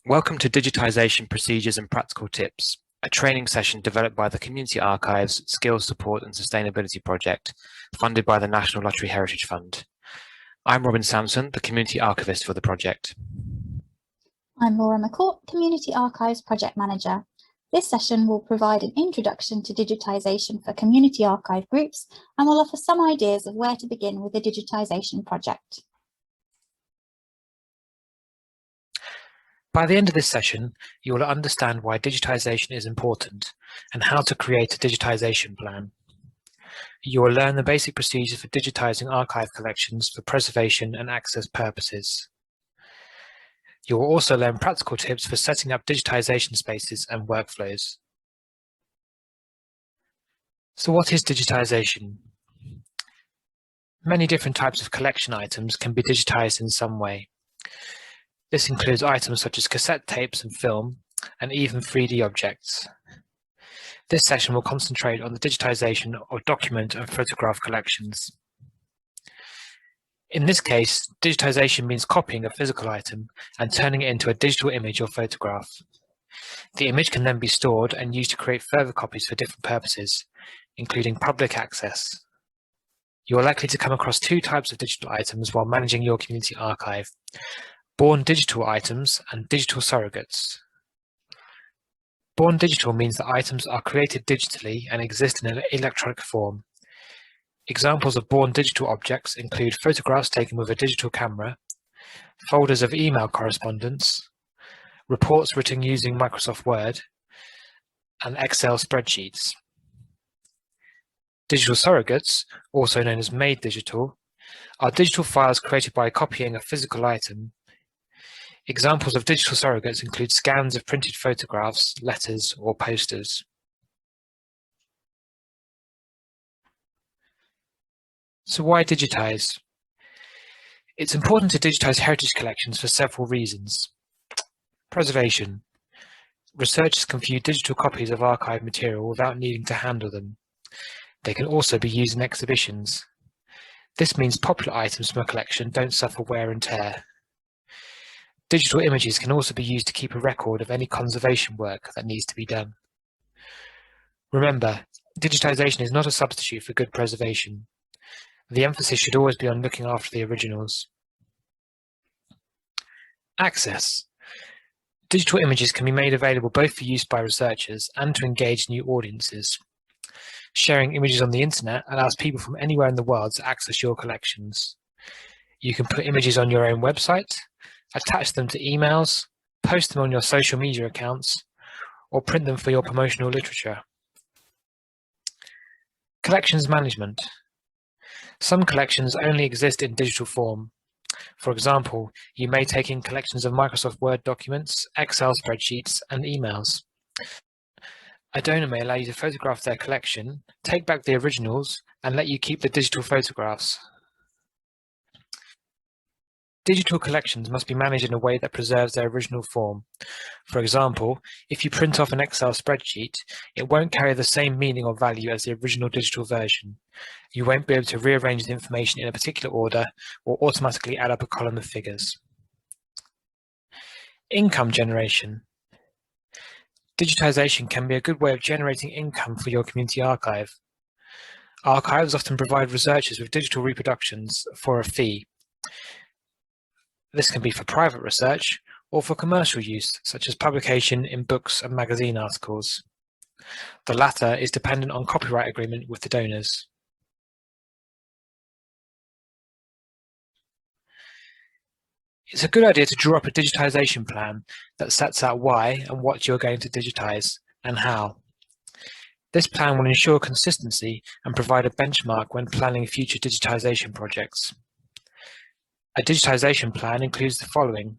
Welcome to Digitisation Procedures and Practical Tips, a training session developed by the Community Archive's Skills Support and Sustainability Project, funded by the National Lottery Heritage Fund. I'm Robin Sampson, the Community Archivist for the project. I'm Laura McCourt, Community Archives Project Manager. This session will provide an introduction to digitisation for community archive groups and will offer some ideas of where to begin with the digitisation project. By the end of this session, you will understand why digitisation is important and how to create a digitisation plan. You will learn the basic procedures for digitising archive collections for preservation and access purposes. You will also learn practical tips for setting up digitisation spaces and workflows. So what is digitisation? Many different types of collection items can be digitised in some way. This includes items such as cassette tapes and film, and even 3D objects. This session will concentrate on the digitisation of document and photograph collections. In this case, digitisation means copying a physical item and turning it into a digital image or photograph. The image can then be stored and used to create further copies for different purposes, including public access. You are likely to come across two types of digital items while managing your community archive: born digital items and digital surrogates. Born digital means that items are created digitally and exist in an electronic form. Examples of born digital objects include photographs taken with a digital camera, folders of email correspondence, reports written using Microsoft Word, and Excel spreadsheets. Digital surrogates, also known as made digital, are digital files created by copying a physical item. Examples of digital surrogates include scans of printed photographs, letters, or posters. So why digitize? It's important to digitize heritage collections for several reasons. Preservation. Researchers can view digital copies of archive material without needing to handle them. They can also be used in exhibitions. This means popular items from a collection don't suffer wear and tear. Digital images can also be used to keep a record of any conservation work that needs to be done. Remember, digitisation is not a substitute for good preservation. The emphasis should always be on looking after the originals. Access. Digital images can be made available both for use by researchers and to engage new audiences. Sharing images on the internet allows people from anywhere in the world to access your collections. You can put images on your own website, attach them to emails, post them on your social media accounts, or print them for your promotional literature. Collections management. Some collections only exist in digital form. For example, you may take in collections of Microsoft Word documents, Excel spreadsheets, and emails. A donor may allow you to photograph their collection, take back the originals, and let you keep the digital photographs. Digital collections must be managed in a way that preserves their original form. For example, if you print off an Excel spreadsheet, it won't carry the same meaning or value as the original digital version. You won't be able to rearrange the information in a particular order or automatically add up a column of figures. Income generation. Digitisation can be a good way of generating income for your community archive. Archives often provide researchers with digital reproductions for a fee. This can be for private research or for commercial use, such as publication in books and magazine articles. The latter is dependent on copyright agreement with the donors. It's a good idea to draw up a digitisation plan that sets out why and what you're going to digitize and how. This plan will ensure consistency and provide a benchmark when planning future digitisation projects. A digitisation plan includes the following: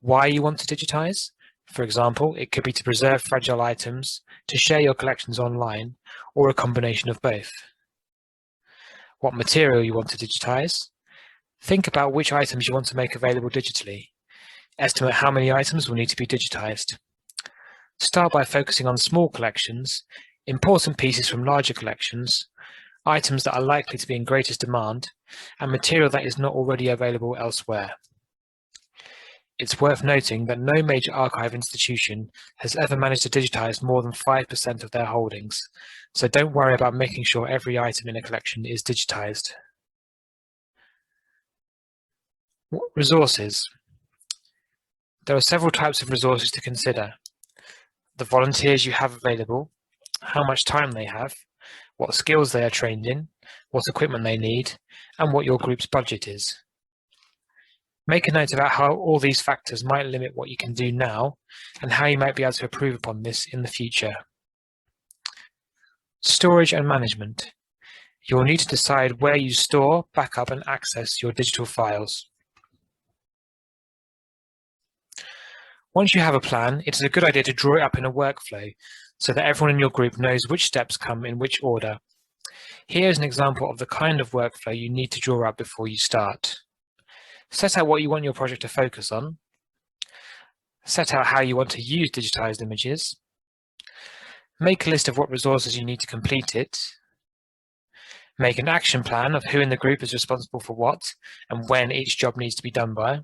why you want to digitize. For example, it could be to preserve fragile items, to share your collections online, or a combination of both. What material you want to digitize. Think about which items you want to make available digitally. Estimate how many items will need to be digitized. Start by focusing on small collections, important pieces from larger collections, items that are likely to be in greatest demand, and material that is not already available elsewhere. It's worth noting that no major archive institution has ever managed to digitize more than 5% of their holdings, so don't worry about making sure every item in a collection is digitized. Resources. There are several types of resources to consider. The volunteers you have available, how much time they have, what skills they are trained in, what equipment they need, and what your group's budget is. Make a note about how all these factors might limit what you can do now and how you might be able to improve upon this in the future. Storage and management. You will need to decide where you store, backup, and access your digital files. Once you have a plan, it is a good idea to draw it up in a workflow so that everyone in your group knows which steps come in which order. Here is an example of the kind of workflow you need to draw up before you start. Set out what you want your project to focus on. Set out how you want to use digitized images. Make a list of what resources you need to complete it. Make an action plan of who in the group is responsible for what and when each job needs to be done by.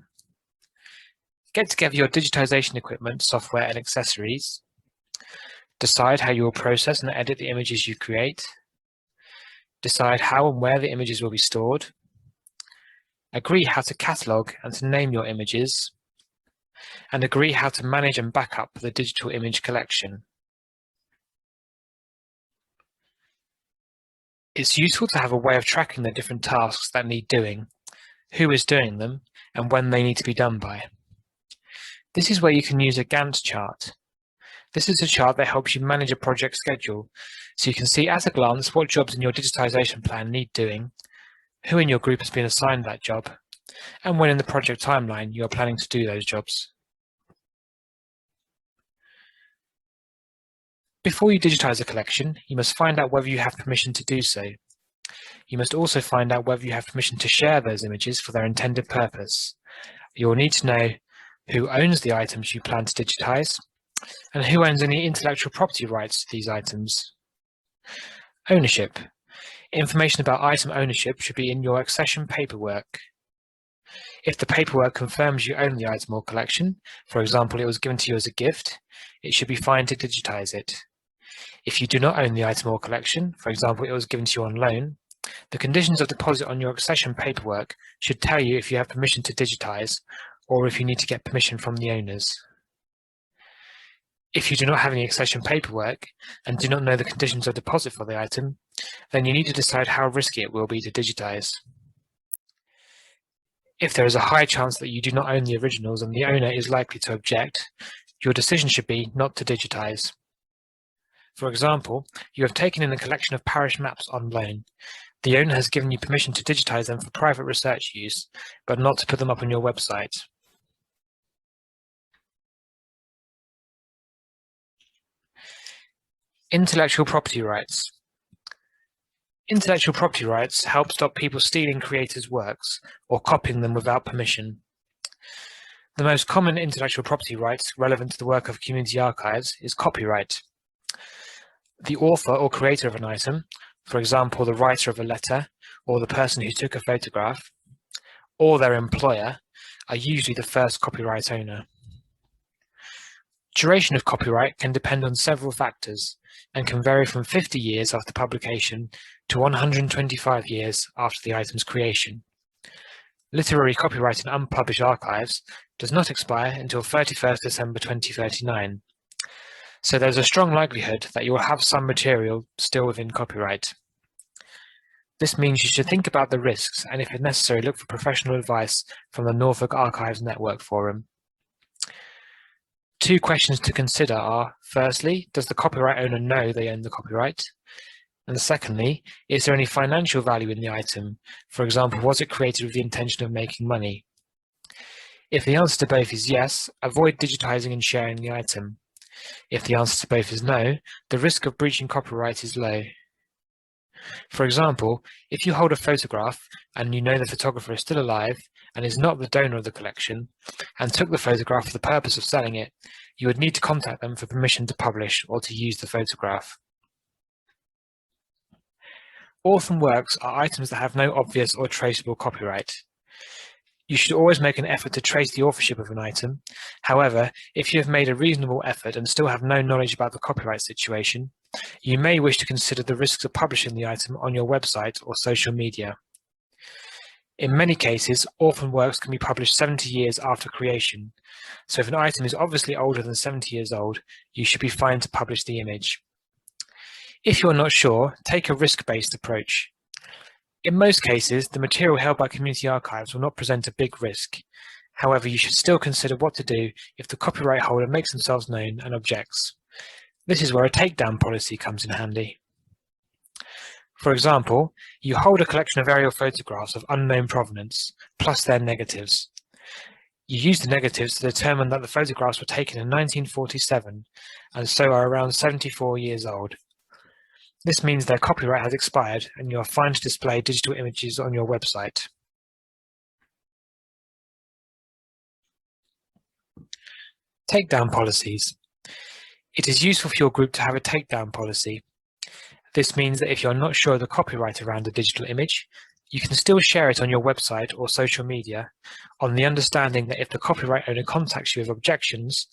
Get together your digitization equipment, software and accessories. Decide how you will process and edit the images you create. Decide how and where the images will be stored. Agree how to catalog and to name your images. And agree how to manage and back up the digital image collection. It's useful to have a way of tracking the different tasks that need doing, who is doing them, and when they need to be done by. This is where you can use a Gantt chart. This is a chart that helps you manage a project schedule, so you can see at a glance what jobs in your digitization plan need doing, who in your group has been assigned that job, and when in the project timeline you are planning to do those jobs. Before you digitize a collection, you must find out whether you have permission to do so. You must also find out whether you have permission to share those images for their intended purpose. You will need to know who owns the items you plan to digitize, and who owns any intellectual property rights to these items. Ownership. Information about item ownership should be in your accession paperwork. If the paperwork confirms you own the item or collection, for example, it was given to you as a gift, it should be fine to digitize it. If you do not own the item or collection, for example, it was given to you on loan, the conditions of deposit on your accession paperwork should tell you if you have permission to digitize or if you need to get permission from the owners. If you do not have any accession paperwork and do not know the conditions of deposit for the item, then you need to decide how risky it will be to digitize. If there is a high chance that you do not own the originals and the owner is likely to object, your decision should be not to digitize. For example, you have taken in a collection of parish maps on loan. The owner has given you permission to digitize them for private research use, but not to put them up on your website. Intellectual property rights. Intellectual property rights help stop people stealing creators' works or copying them without permission. The most common intellectual property rights relevant to the work of community archives is copyright. The author or creator of an item, for example, the writer of a letter or the person who took a photograph, or their employer, are usually the first copyright owner. Duration of copyright can depend on several factors and can vary from 50 years after publication to 125 years after the item's creation. Literary copyright in unpublished archives does not expire until 31st December 2039. So there's a strong likelihood that you will have some material still within copyright. This means you should think about the risks and, if necessary, look for professional advice from the Norfolk Archives Network Forum. Two questions to consider are, firstly, does the copyright owner know they own the copyright? And secondly, is there any financial value in the item? For example, was it created with the intention of making money? If the answer to both is yes, avoid digitizing and sharing the item. If the answer to both is no, the risk of breaching copyright is low. For example, if you hold a photograph and you know the photographer is still alive and is not the donor of the collection and took the photograph for the purpose of selling it, you would need to contact them for permission to publish or to use the photograph. Orphan works are items that have no obvious or traceable copyright. You should always make an effort to trace the authorship of an item. However, if you have made a reasonable effort and still have no knowledge about the copyright situation, you may wish to consider the risks of publishing the item on your website or social media. In many cases, orphan works can be published 70 years after creation, so if an item is obviously older than 70 years old, you should be fine to publish the image. If you're not sure, take a risk-based approach. In most cases, the material held by community archives will not present a big risk. However, you should still consider what to do if the copyright holder makes themselves known and objects. This is where a takedown policy comes in handy. For example, you hold a collection of aerial photographs of unknown provenance, plus their negatives. You use the negatives to determine that the photographs were taken in 1947 and so are around 74 years old. This means their copyright has expired and you are fine to display digital images on your website. Takedown policies. It is useful for your group to have a takedown policy. This means that if you're not sure of the copyright around a digital image, you can still share it on your website or social media on the understanding that if the copyright owner contacts you with objections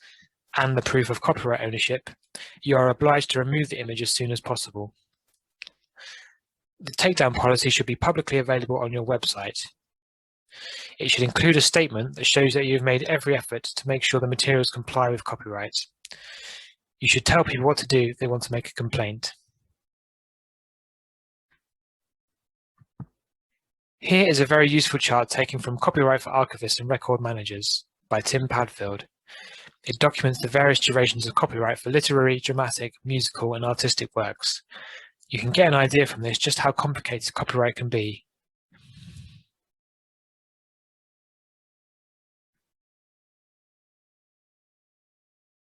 and the proof of copyright ownership, you are obliged to remove the image as soon as possible. The takedown policy should be publicly available on your website. It should include a statement that shows that you've made every effort to make sure the materials comply with copyright. You should tell people what to do if they want to make a complaint. Here is a very useful chart taken from Copyright for Archivists and Record Managers by Tim Padfield. It documents the various durations of copyright for literary, dramatic, musical, and artistic works. You can get an idea from this just how complicated copyright can be.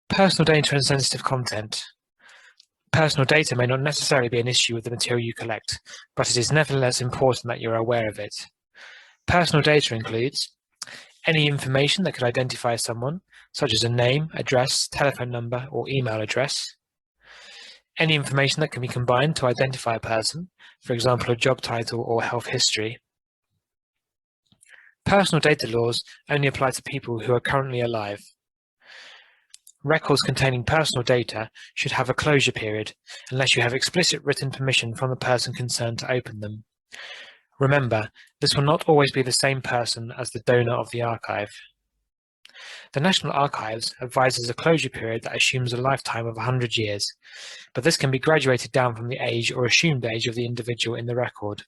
Personal data and sensitive content. Personal data may not necessarily be an issue with the material you collect, but it is nevertheless important that you're aware of it. Personal data includes any information that could identify someone, such as a name, address, telephone number, or email address. Any information that can be combined to identify a person, for example, a job title or health history. Personal data laws only apply to people who are currently alive. Records containing personal data should have a closure period unless you have explicit written permission from the person concerned to open them. Remember, this will not always be the same person as the donor of the archive. The National Archives advises a closure period that assumes a lifetime of 100 years, but this can be graduated down from the age or assumed age of the individual in the record.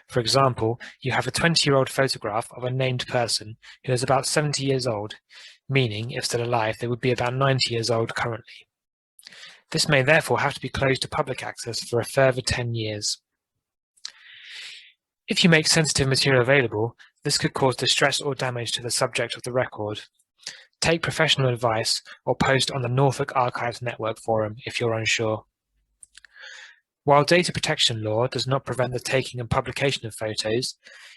For example, you have a 20-year-old photograph of a named person who is about 70 years old, meaning, if still alive, they would be about 90 years old currently. This may therefore have to be closed to public access for a further 10 years. If you make sensitive material available, this could cause distress or damage to the subject of the record. Take professional advice or post on the Norfolk Archives Network forum if you're unsure. While data protection law does not prevent the taking and publication of photos,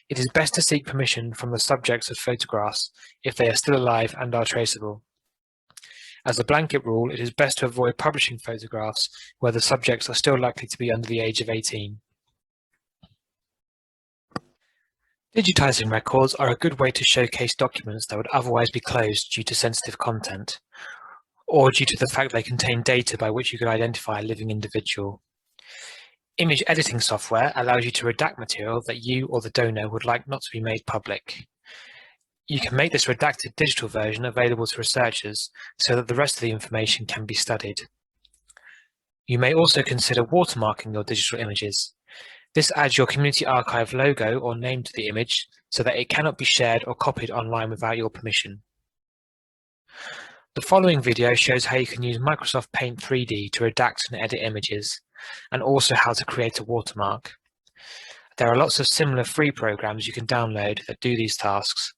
it is best to seek permission from the subjects of photographs if they are still alive and are traceable. As a blanket rule, it is best to avoid publishing photographs where the subjects are still likely to be under the age of 18. Digitizing records are a good way to showcase documents that would otherwise be closed due to sensitive content, or due to the fact they contain data by which you could identify a living individual. Image editing software allows you to redact material that you or the donor would like not to be made public. You can make this redacted digital version available to researchers so that the rest of the information can be studied. You may also consider watermarking your digital images. This adds your Community Archive logo or name to the image so that it cannot be shared or copied online without your permission. The following video shows how you can use Microsoft Paint 3D to redact and edit images, and also how to create a watermark. There are lots of similar free programs you can download that do these tasks,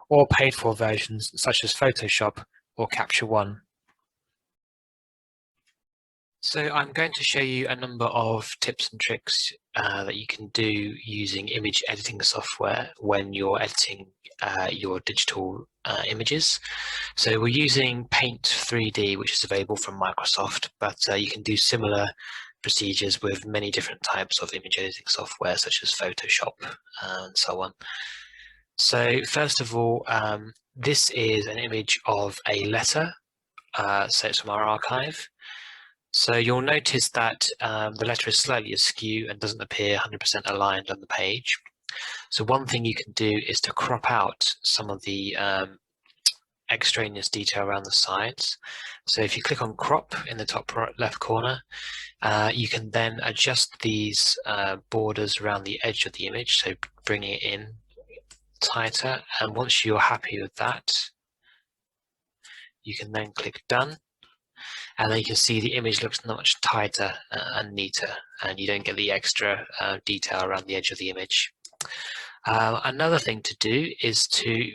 or paid-for versions such as Photoshop or Capture One. So I'm going to show you a number of tips and tricks that you can do using image editing software when you're editing your digital images. So we're using Paint 3D, which is available from Microsoft, but you can do similar procedures with many different types of image editing software, such as Photoshop and so on. So first of all, this is an image of a letter, so it's from our archive. So you'll notice that the letter is slightly askew and doesn't appear 100% aligned on the page. So one thing you can do is to crop out some of the extraneous detail around the sides. So if you click on crop in the top left corner, you can then adjust these borders around the edge of the image, so bringing it in tighter, and once you're happy with that, you can then click done, and then you can see the image looks much tighter and neater, and you don't get the extra detail around the edge of the image. Another thing to do is to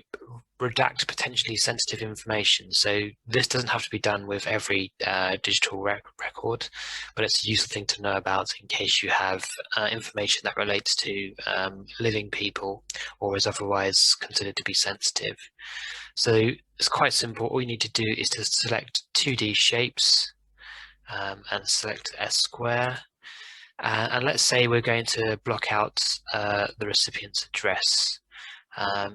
redact potentially sensitive information. So this doesn't have to be done with every digital record, but it's a useful thing to know about in case you have information that relates to living people or is otherwise considered to be sensitive. So it's quite simple. All you need to do is to select 2D shapes and select S square. And let's say we're going to block out the recipient's address.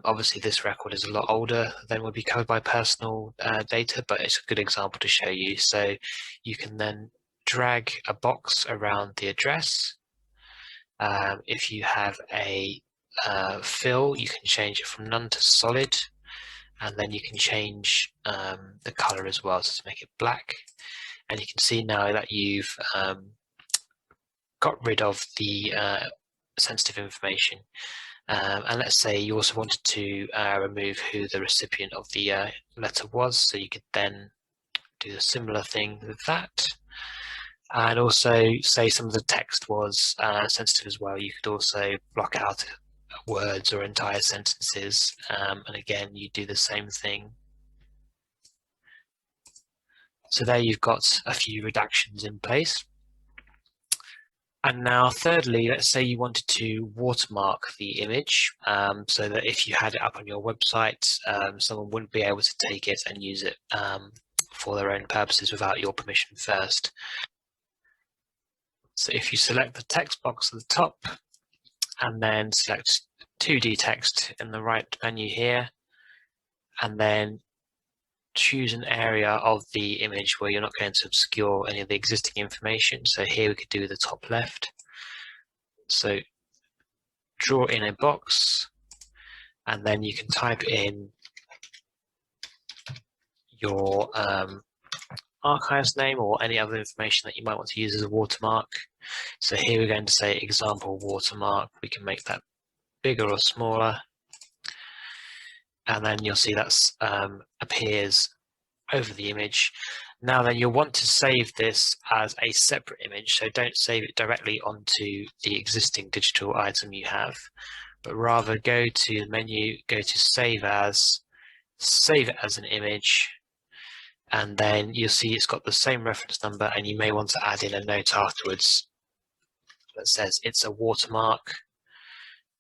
Obviously this record is a lot older than would be covered by personal data, but it's a good example to show you. So you can then drag a box around the address. If you have a fill, you can change it from none to solid, and then you can change the color as well, so to make it black. And you can see now that you've got rid of the sensitive information. And let's say you also wanted to remove who the recipient of the letter was, so you could then do a similar thing with that. And also say some of the text was sensitive as well. You could also block out words or entire sentences, and again you do the same thing. So there you've got a few redactions in place. And now thirdly, let's say you wanted to watermark the image, so that if you had it up on your website, someone wouldn't be able to take it and use it for their own purposes without your permission first. So if you select the text box at the top and then select 2D text in the right menu here, and then choose an area of the image where you're not going to obscure any of the existing information. So here we could do the top left. So draw in a box, and then you can type in your archive's name or any other information that you might want to use as a watermark. So here we're going to say example watermark. We can make that bigger or smaller, and then you'll see that appears over the image. Now then, you'll want to save this as a separate image, so don't save it directly onto the existing digital item you have, but rather go to the menu, go to save as, save it as an image, and then you'll see it's got the same reference number, and you may want to add in a note afterwards that says it's a watermark,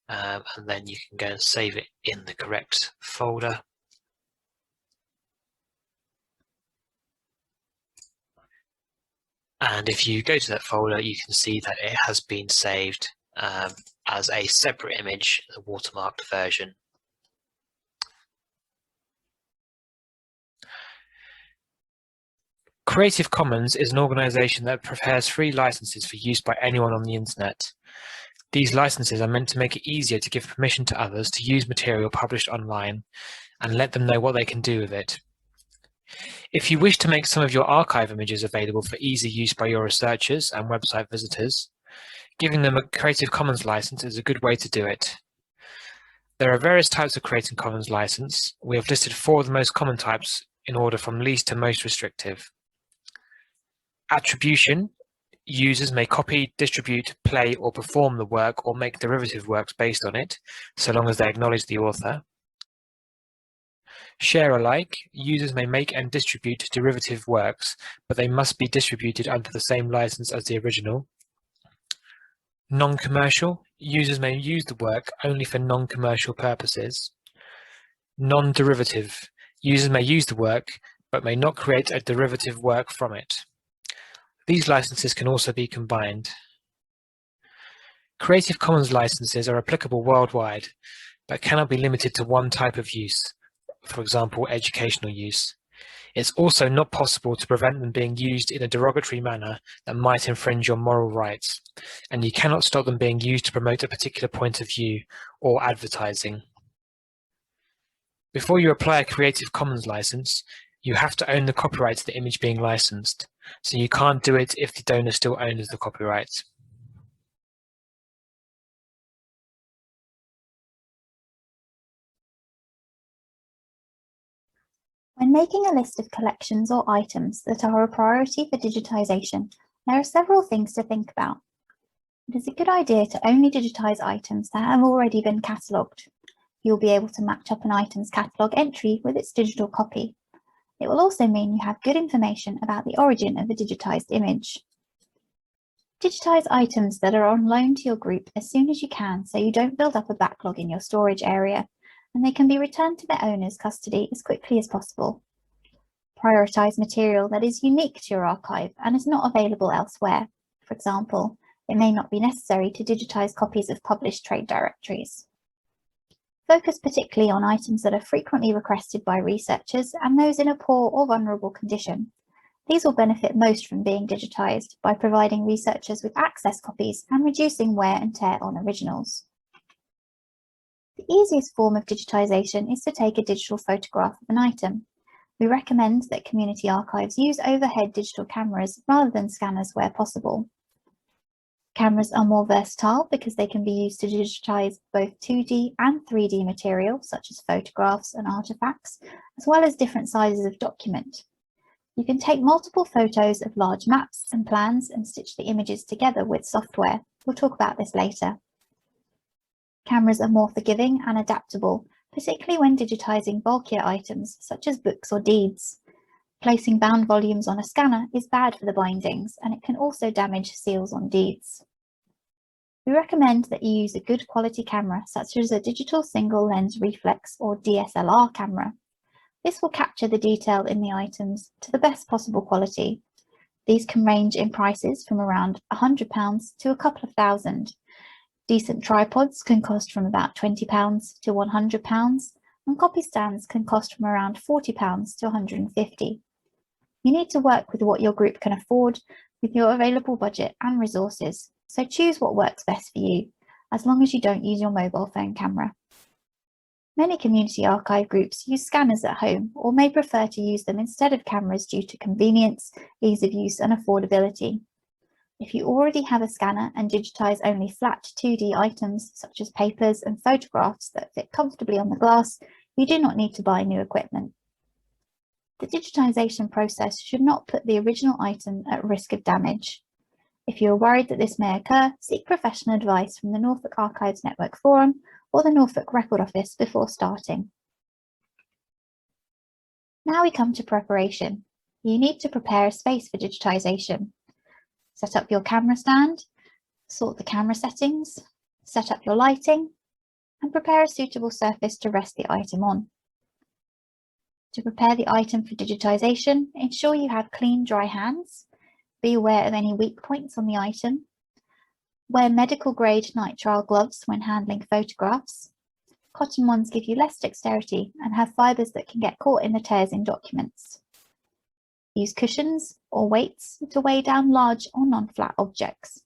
and then you can go and save it in the correct folder. And if you go to that folder, you can see that it has been saved as a separate image, the watermarked version. Creative Commons is an organization that prepares free licenses for use by anyone on the internet. These licenses are meant to make it easier to give permission to others to use material published online and let them know what they can do with it. If you wish to make some of your archive images available for easy use by your researchers and website visitors, giving them a Creative Commons license is a good way to do it. There are various types of Creative Commons license. We have listed 4 of the most common types in order from least to most restrictive. Attribution. Users may copy, distribute, play, or perform the work or make derivative works based on it, so long as they acknowledge the author. Share alike. Users may make and distribute derivative works, but they must be distributed under the same license as the original. Non-commercial. Users may use the work only for non-commercial purposes. Non-derivative. Users may use the work, but may not create a derivative work from it. These licenses can also be combined. Creative Commons licenses are applicable worldwide. but cannot be limited to one type of use, for example, educational use. It's also not possible to prevent them being used in a derogatory manner that might infringe your moral rights, and you cannot stop them being used to promote a particular point of view or advertising. Before you apply a Creative Commons license, you have to own the copyright to the image being licensed, so you can't do it if the donor still owns the copyright. When making a list of collections or items that are a priority for digitisation, there are several things to think about. It is a good idea to only digitise items that have already been catalogued. You'll be able to match up an item's catalogue entry with its digital copy. It will also mean you have good information about the origin of the digitised image. Digitise items that are on loan to your group as soon as you can so you don't build up a backlog in your storage area, and they can be returned to their owner's custody as quickly as possible. Prioritise material that is unique to your archive and is not available elsewhere. For example, it may not be necessary to digitise copies of published trade directories. Focus particularly on items that are frequently requested by researchers and those in a poor or vulnerable condition. These will benefit most from being digitised by providing researchers with access copies and reducing wear and tear on originals. The easiest form of digitisation is to take a digital photograph of an item. We recommend that community archives use overhead digital cameras rather than scanners where possible. Cameras are more versatile because they can be used to digitise both 2D and 3D material, such as photographs and artefacts, as well as different sizes of document. You can take multiple photos of large maps and plans and stitch the images together with software. We'll talk about this later. Cameras are more forgiving and adaptable, particularly when digitising bulkier items such as books or deeds. Placing bound volumes on a scanner is bad for the bindings, and it can also damage seals on deeds. We recommend that you use a good quality camera such as a digital single lens reflex or DSLR camera. This will capture the detail in the items to the best possible quality. These can range in prices from around £100 to a couple of thousand. Decent tripods can cost from about £20 to £100, and copy stands can cost from around £40 to £150. You need to work with what your group can afford with your available budget and resources, so choose what works best for you, as long as you don't use your mobile phone camera. Many community archive groups use scanners at home or may prefer to use them instead of cameras due to convenience, ease of use and affordability. If you already have a scanner and digitise only flat 2D items such as papers and photographs that fit comfortably on the glass, you do not need to buy new equipment. The digitisation process should not put the original item at risk of damage. If you are worried that this may occur, seek professional advice from the Norfolk Archives Network Forum or the Norfolk Record Office before starting. Now we come to preparation. You need to prepare a space for digitisation. Set up your camera stand, sort the camera settings, set up your lighting, and prepare a suitable surface to rest the item on. To prepare the item for digitisation, ensure you have clean, dry hands. Be aware of any weak points on the item. Wear medical-grade nitrile gloves when handling photographs. Cotton ones give you less dexterity and have fibres that can get caught in the tears in documents. Use cushions or weights to weigh down large or non-flat objects.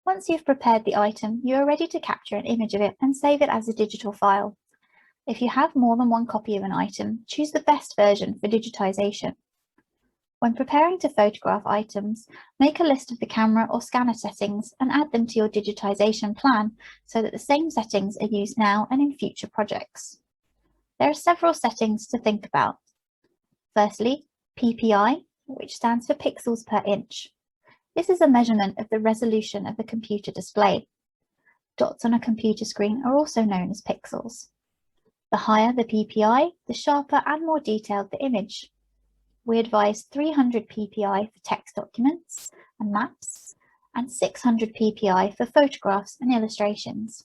Once you've prepared the item, you are ready to capture an image of it and save it as a digital file. If you have more than one copy of an item, choose the best version for digitisation. When preparing to photograph items, make a list of the camera or scanner settings and add them to your digitisation plan so that the same settings are used now and in future projects. There are several settings to think about. Firstly, PPI, which stands for pixels per inch. This is a measurement of the resolution of a computer display. Dots on a computer screen are also known as pixels. The higher the PPI, the sharper and more detailed the image. We advise 300 PPI for text documents and maps, and 600 PPI for photographs and illustrations.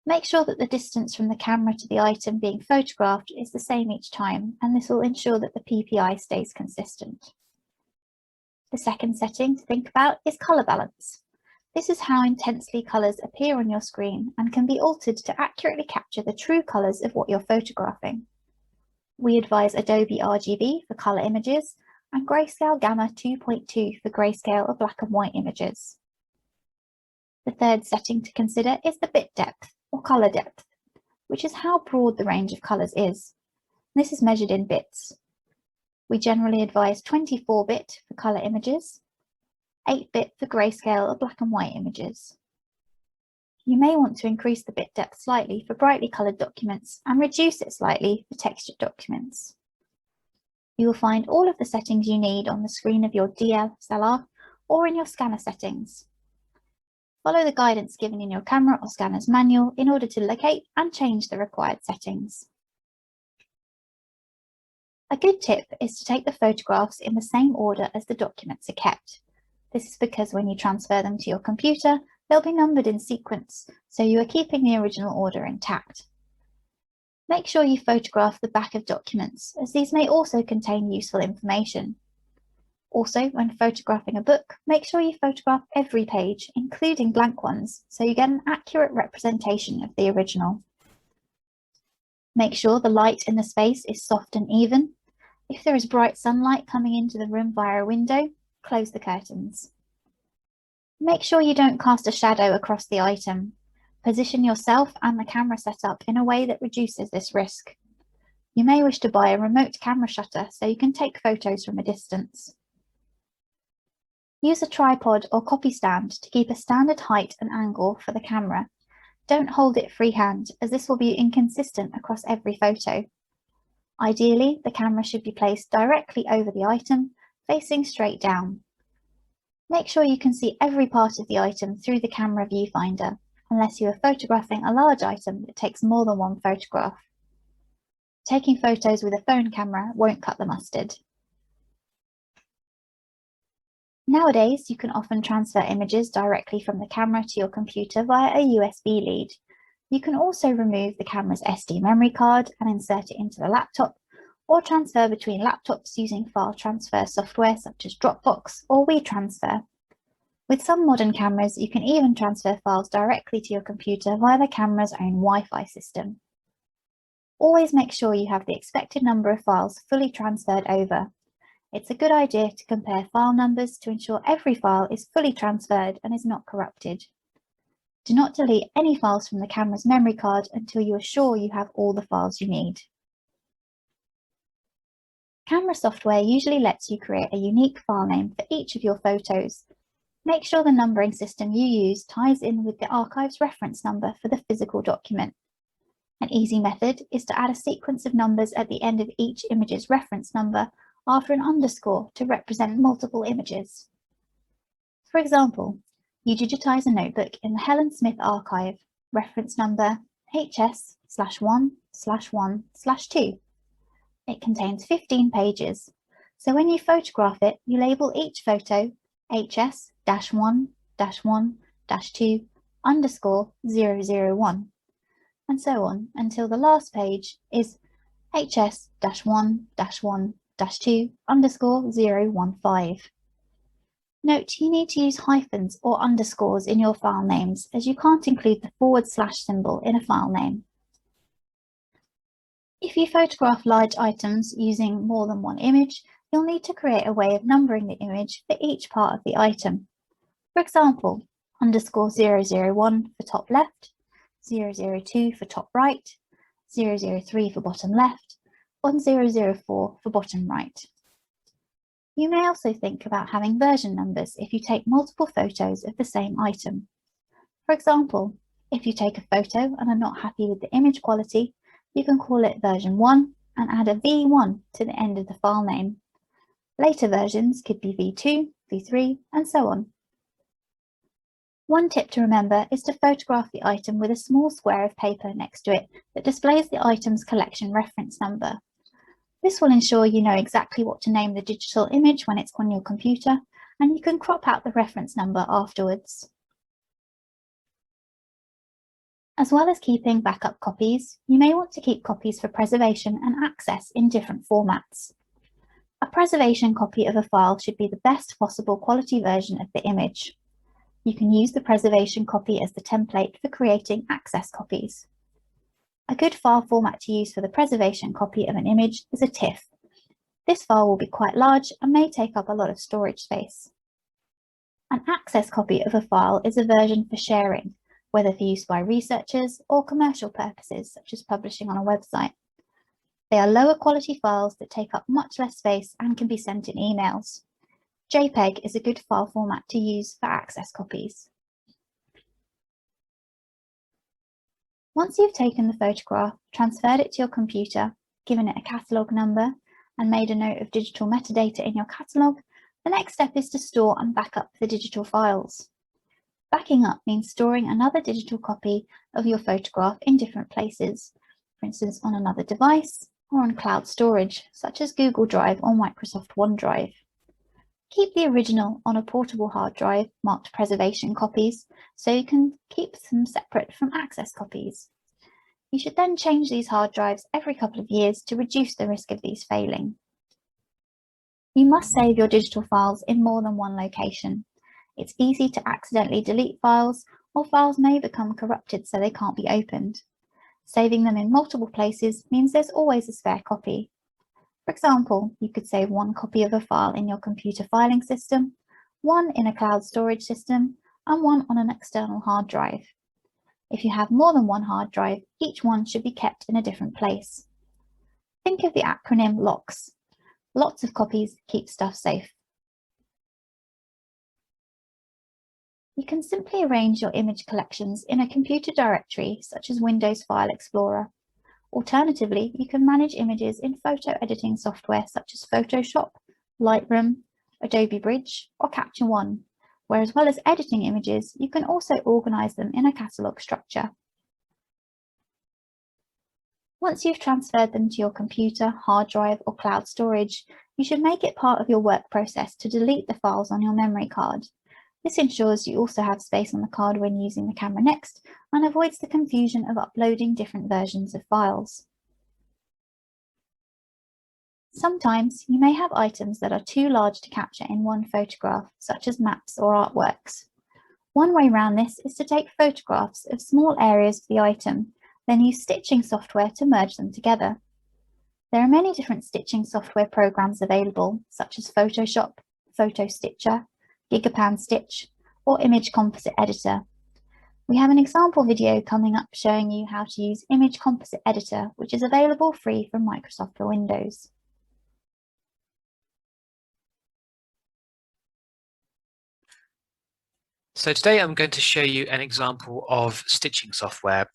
Make sure that the distance from the camera to the item being photographed is the same each time, and this will ensure that the PPI stays consistent. The second setting to think about is colour balance. This is how intensely colours appear on your screen and can be altered to accurately capture the true colours of what you're photographing. We advise Adobe RGB for colour images and Grayscale Gamma 2.2 for grayscale or black and white images. The third setting to consider is the bit depth or colour depth, which is how broad the range of colours is. This is measured in bits. We generally advise 24-bit for colour images, 8-bit for grayscale or black and white images. You may want to increase the bit depth slightly for brightly coloured documents and reduce it slightly for textured documents. You will find all of the settings you need on the screen of your DSLR or in your scanner settings. Follow the guidance given in your camera or scanner's manual in order to locate and change the required settings. A good tip is to take the photographs in the same order as the documents are kept. This is because when you transfer them to your computer, they'll be numbered in sequence, so you are keeping the original order intact. Make sure you photograph the back of documents, as these may also contain useful information. Also, when photographing a book, make sure you photograph every page, including blank ones, so you get an accurate representation of the original. Make sure the light in the space is soft and even. If there is bright sunlight coming into the room via a window, close the curtains. Make sure you don't cast a shadow across the item. Position yourself and the camera setup in a way that reduces this risk. You may wish to buy a remote camera shutter so you can take photos from a distance. Use a tripod or copy stand to keep a standard height and angle for the camera. Don't hold it freehand, as this will be inconsistent across every photo. Ideally, the camera should be placed directly over the item, facing straight down. Make sure you can see every part of the item through the camera viewfinder, unless you are photographing a large item that takes more than one photograph. Taking photos with a phone camera won't cut the mustard. Nowadays, you can often transfer images directly from the camera to your computer via a USB lead. You can also remove the camera's SD memory card and insert it into the laptop, or transfer between laptops using file transfer software such as Dropbox or WeTransfer. With some modern cameras, you can even transfer files directly to your computer via the camera's own Wi-Fi system. Always make sure you have the expected number of files fully transferred over. It's a good idea to compare file numbers to ensure every file is fully transferred and is not corrupted. Do not delete any files from the camera's memory card until you are sure you have all the files you need. Camera software usually lets you create a unique file name for each of your photos. Make sure the numbering system you use ties in with the archive's reference number for the physical document. An easy method is to add a sequence of numbers at the end of each image's reference number after an underscore to represent multiple images. For example, you digitize a notebook in the Helen Smith archive, reference number HS/1/1/2. It contains 15 pages, so when you photograph it, you label each photo HS-1-1-2_001, and so on until the last page is HS-1-1-2_015. Note, you need to use hyphens or underscores in your file names, as you can't include the / symbol in a file name. If you photograph large items using more than one image, you'll need to create a way of numbering the image for each part of the item. For example, _001 for top left, 002 for top right, 003 for bottom left, and 004 for bottom right. You may also think about having version numbers if you take multiple photos of the same item. For example, if you take a photo and are not happy with the image quality, you can call it version 1 and add a V1 to the end of the file name. Later versions could be V2, V3, and so on. One tip to remember is to photograph the item with a small square of paper next to it that displays the item's collection reference number. This will ensure you know exactly what to name the digital image when it's on your computer, and you can crop out the reference number afterwards. As well as keeping backup copies, you may want to keep copies for preservation and access in different formats. A preservation copy of a file should be the best possible quality version of the image. You can use the preservation copy as the template for creating access copies. A good file format to use for the preservation copy of an image is a TIFF. This file will be quite large and may take up a lot of storage space. An access copy of a file is a version for sharing, whether for use by researchers or commercial purposes, such as publishing on a website. They are lower quality files that take up much less space and can be sent in emails. JPEG is a good file format to use for access copies. Once you've taken the photograph, transferred it to your computer, given it a catalogue number, and made a note of digital metadata in your catalogue, the next step is to store and back up the digital files. Backing up means storing another digital copy of your photograph in different places, for instance on another device or on cloud storage, such as Google Drive or Microsoft OneDrive. Keep the original on a portable hard drive marked preservation copies, so you can keep them separate from access copies. You should then change these hard drives every couple of years to reduce the risk of these failing. You must save your digital files in more than one location. It's easy to accidentally delete files, or files may become corrupted so they can't be opened. Saving them in multiple places means there's always a spare copy. For example, you could save one copy of a file in your computer filing system, one in a cloud storage system, and one on an external hard drive. If you have more than one hard drive, each one should be kept in a different place. Think of the acronym LOCKS. Lots of copies keep stuff safe. You can simply arrange your image collections in a computer directory such as Windows File Explorer. Alternatively, you can manage images in photo editing software such as Photoshop, Lightroom, Adobe Bridge, or Capture One, where as well as editing images, you can also organize them in a catalogue structure. Once you've transferred them to your computer, hard drive, or cloud storage, you should make it part of your work process to delete the files on your memory card. This ensures you also have space on the card when using the camera next and avoids the confusion of uploading different versions of files. Sometimes you may have items that are too large to capture in one photograph, such as maps or artworks. One way around this is to take photographs of small areas of the item, then use stitching software to merge them together. There are many different stitching software programs available, such as Photoshop, Photo Stitcher, Gigapan Stitch, or Image Composite Editor. We have an example video coming up showing you how to use Image Composite Editor, which is available free from Microsoft for Windows. So today I'm going to show you an example of stitching software.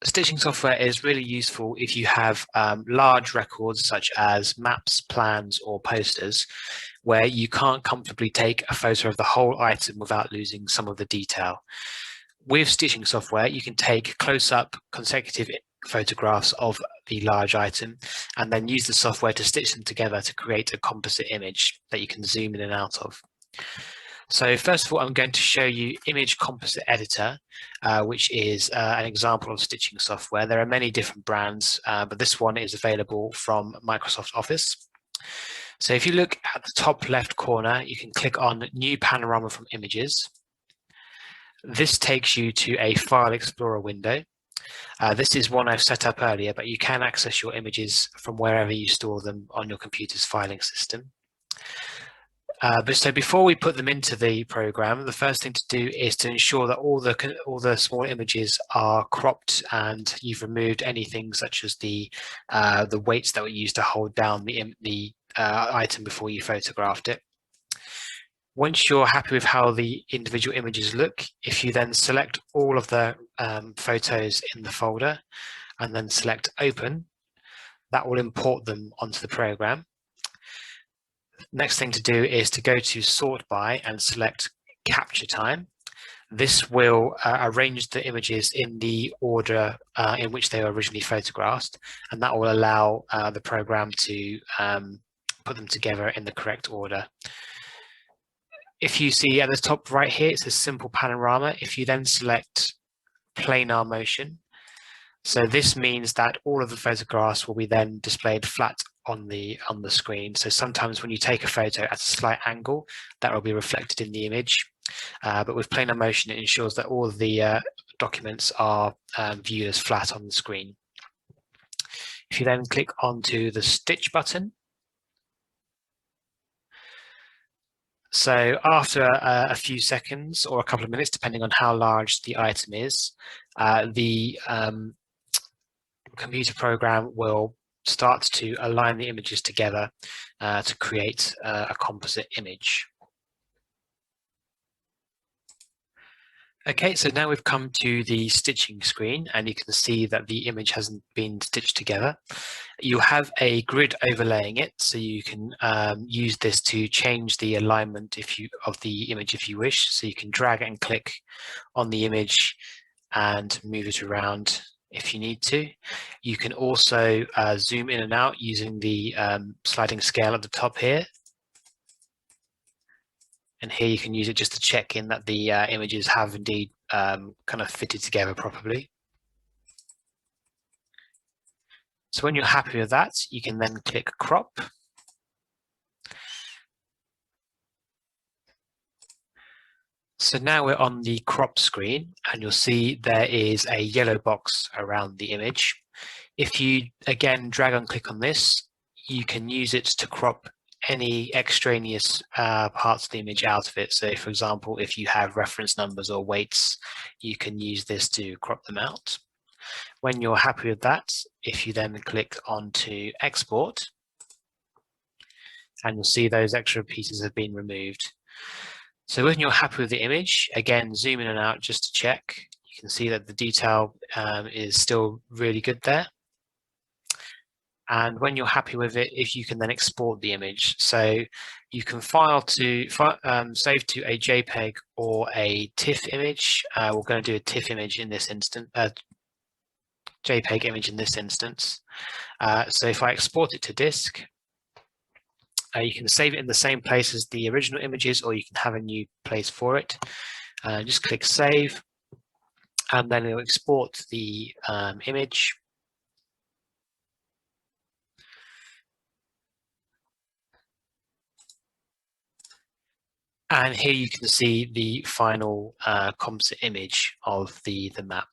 Stitching software is really useful if you have large records such as maps, plans, or posters, where you can't comfortably take a photo of the whole item without losing some of the detail. With stitching software, you can take close-up consecutive photographs of the large item and then use the software to stitch them together to create a composite image that you can zoom in and out of. So first of all, I'm going to show you Image Composite Editor, which is an example of stitching software. There are many different brands, but this one is available from Microsoft Office. So if you look at the top left corner, you can click on New Panorama from Images. This takes you to a File Explorer window. This is one I've set up earlier, but you can access your images from wherever you store them on your computer's filing system. So before we put them into the program, the first thing to do is to ensure that all the small images are cropped and you've removed anything such as the weights that were used to hold down the item before you photographed it. Once you're happy with how the individual images look, if you then select all of the photos in the folder and then select Open, that will import them onto the program. Next thing to do is to go to Sort By and select Capture Time. This will arrange the images in the order in which they were originally photographed, and that will allow the program to put them together in the correct order. If you see at the top right here, it says Simple Panorama. If you then select Planar Motion, so this means that all of the photographs will be then displayed flat on the screen. So sometimes when you take a photo at a slight angle, that will be reflected in the image. but with planar motion, it ensures that all of the documents are viewed as flat on the screen. If you then click onto the stitch button, so after a few seconds or a couple of minutes, depending on how large the item is, the computer program will start to align the images together to create a composite image. Okay, so now we've come to the stitching screen and you can see that the image hasn't been stitched together. You have a grid overlaying it, so you can use this to change the alignment of the image if you wish. So you can drag and click on the image and move it around if you need to. You can also zoom in and out using the sliding scale at the top here. And here you can use it just to check in that the images have indeed kind of fitted together properly. So when you're happy with that, you can then click crop. So now we're on the crop screen and you'll see there is a yellow box around the image. If you again drag and click on this, you can use it to crop any extraneous parts of the image out of it. So for example, if you have reference numbers or weights, you can use this to crop them out. When you're happy with that, if you then click onto export, and you'll see those extra pieces have been removed. So when you're happy with the image, again, zoom in and out just to check. You can see that the detail is still really good there. And when you're happy with it, if you can then export the image. So you can save to a JPEG or a TIFF image. We're going to do a TIFF image in this instance, JPEG image in this instance. So if I export it to disk, you can save it in the same place as the original images, or you can have a new place for it. Just click save, and then it'll export the image. And here you can see the final composite image of the map.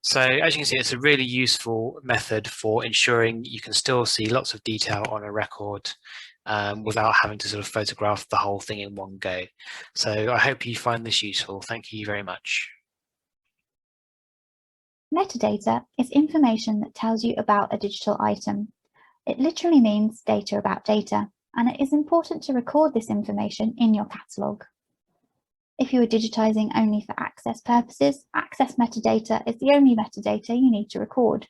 So as you can see, it's a really useful method for ensuring you can still see lots of detail on a record without having to sort of photograph the whole thing in one go. So I hope you find this useful. Thank you very much. Metadata is information that tells you about a digital item. It literally means data about data, and it is important to record this information in your catalogue. If you are digitizing only for access purposes, access metadata is the only metadata you need to record.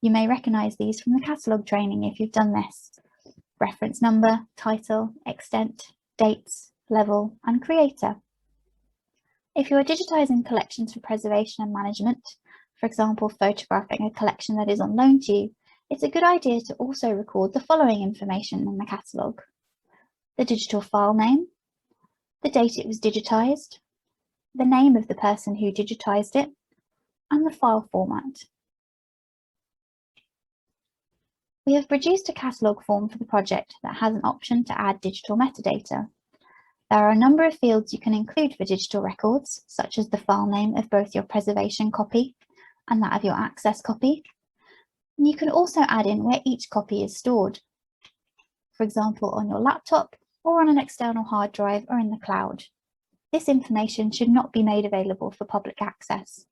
You may recognise these from the catalogue training if you've done this. Reference number, title, extent, dates, level, and creator. If you are digitizing collections for preservation and management, for example, photographing a collection that is on loan to you, it's a good idea to also record the following information in the catalogue: the digital file name, the date it was digitized, the name of the person who digitized it, and the file format. We have produced a catalogue form for the project that has an option to add digital metadata. There are a number of fields you can include for digital records, such as the file name of both your preservation copy and that of your access copy. And you can also add in where each copy is stored, for example, on your laptop or on an external hard drive or in the cloud. This information should not be made available for public access.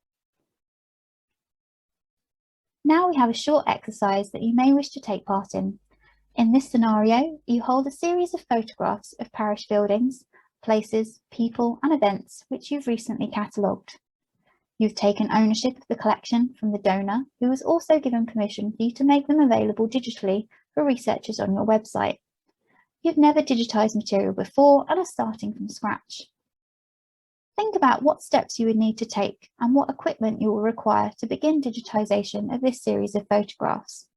Now we have a short exercise that you may wish to take part in. In this scenario, you hold a series of photographs of parish buildings, places, people and events which you've recently catalogued. You've taken ownership of the collection from the donor, who has also given permission for you to make them available digitally for researchers on your website. You've never digitized material before and are starting from scratch. Think about what steps you would need to take and what equipment you will require to begin digitization of this series of photographs.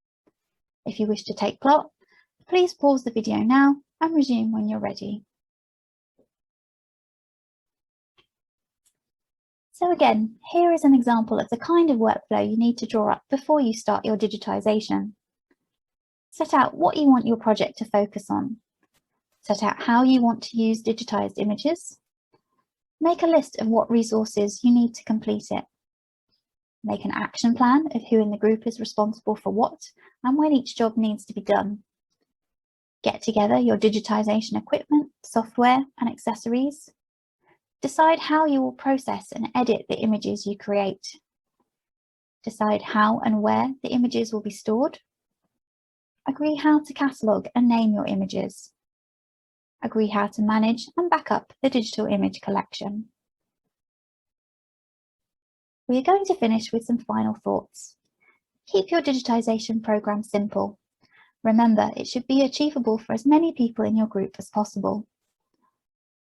If you wish to take plot, please pause the video now and resume when you're ready. So again, here is an example of the kind of workflow you need to draw up before you start your digitization. Set out what you want your project to focus on. Set out how you want to use digitized images. Make a list of what resources you need to complete it. Make an action plan of who in the group is responsible for what and when each job needs to be done. Get together your digitization equipment, software, and accessories. Decide how you will process and edit the images you create. Decide how and where the images will be stored. Agree how to catalogue and name your images. Agree how to manage and back up the digital image collection. We are going to finish with some final thoughts. Keep your digitization program simple. Remember, it should be achievable for as many people in your group as possible.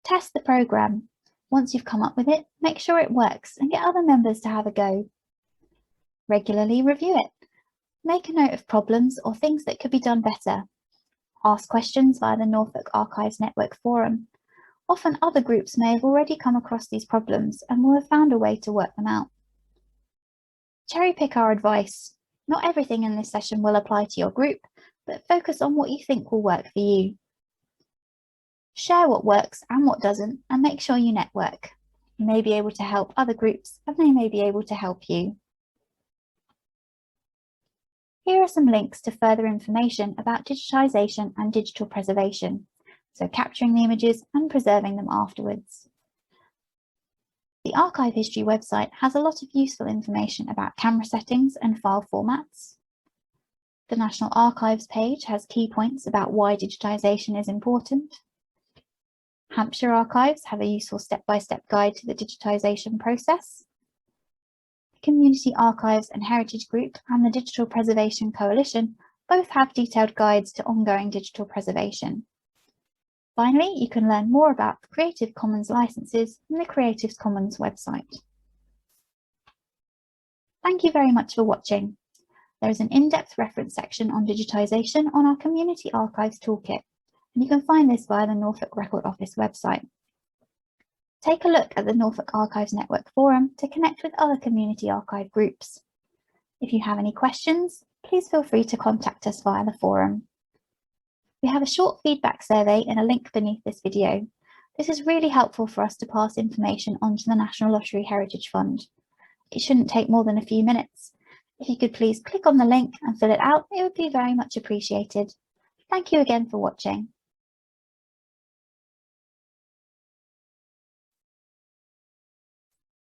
Test the program. Once you've come up with it, make sure it works and get other members to have a go. Regularly review it. Make a note of problems or things that could be done better. Ask questions via the Norfolk Archives Network forum. Often other groups may have already come across these problems and will have found a way to work them out. Cherry pick our advice. Not everything in this session will apply to your group, but focus on what you think will work for you. Share what works and what doesn't, and make sure you network. You may be able to help other groups and they may be able to help you. Here are some links to further information about digitization and digital preservation, so capturing the images and preserving them afterwards. The Archive History website has a lot of useful information about camera settings and file formats. The National Archives page has key points about why digitization is important. Hampshire Archives have a useful step-by-step guide to the digitization process. The Community Archives and Heritage Group and the Digital Preservation Coalition both have detailed guides to ongoing digital preservation. Finally, you can learn more about the Creative Commons licenses on the Creative Commons website. Thank you very much for watching. There is an in-depth reference section on digitization on our Community Archives Toolkit, and you can find this via the Norfolk Record Office website. Take a look at the Norfolk Archives Network forum to connect with other community archive groups. If you have any questions, please feel free to contact us via the forum. We have a short feedback survey in a link beneath this video. This is really helpful for us to pass information on to the National Lottery Heritage Fund. It shouldn't take more than a few minutes. If you could please click on the link and fill it out, it would be very much appreciated. Thank you again for watching.